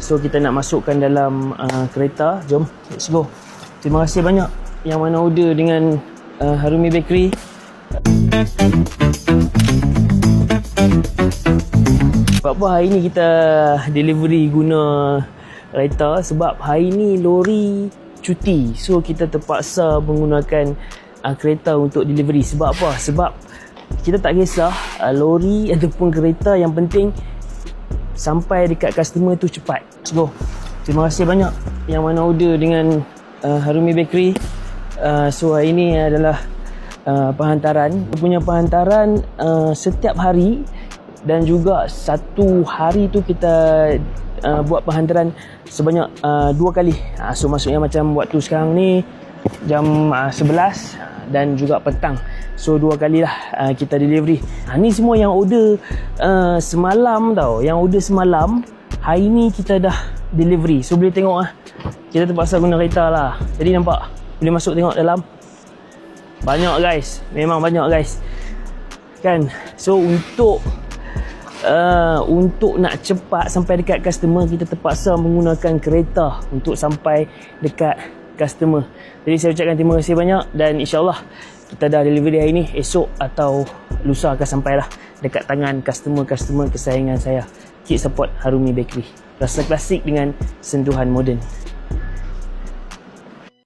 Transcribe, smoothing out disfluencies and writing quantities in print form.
So kita nak masukkan dalam kereta. Jom, let's go. Terima kasih banyak yang mana order dengan Harumi Bakery. Sebab apa hari ni kita delivery guna kereta? Sebab hari ni lori cuti. So kita terpaksa menggunakan kereta untuk delivery. Sebab apa? Sebab kita tak kisah lori ataupun kereta, yang penting sampai dekat customer tu cepat. Let's go. Terima kasih banyak yang mana order dengan Harumi Bakery. So hari ni adalah penghantaran. Punya penghantaran setiap hari, dan juga satu hari tu kita buat penghantaran sebanyak 2 kali. So maksudnya macam waktu sekarang ni jam 11 dan juga petang. So 2 kali lah kita delivery. Ni semua yang order semalam tau. Yang order semalam, hari ni kita dah delivery. So boleh tengok kita terpaksa guna kereta lah. Jadi nampak, boleh masuk tengok dalam. Banyak guys, memang banyak guys kan. So untuk nak cepat sampai dekat customer, kita terpaksa menggunakan kereta untuk sampai dekat customer. Jadi saya ucapkan terima kasih banyak, dan insyaAllah kita dah delivery hari ni. Esok atau lusa akan sampailah dekat tangan customer-customer kesayangan saya. Keep support Harumi Bakery. Rasa klasik dengan sentuhan moden.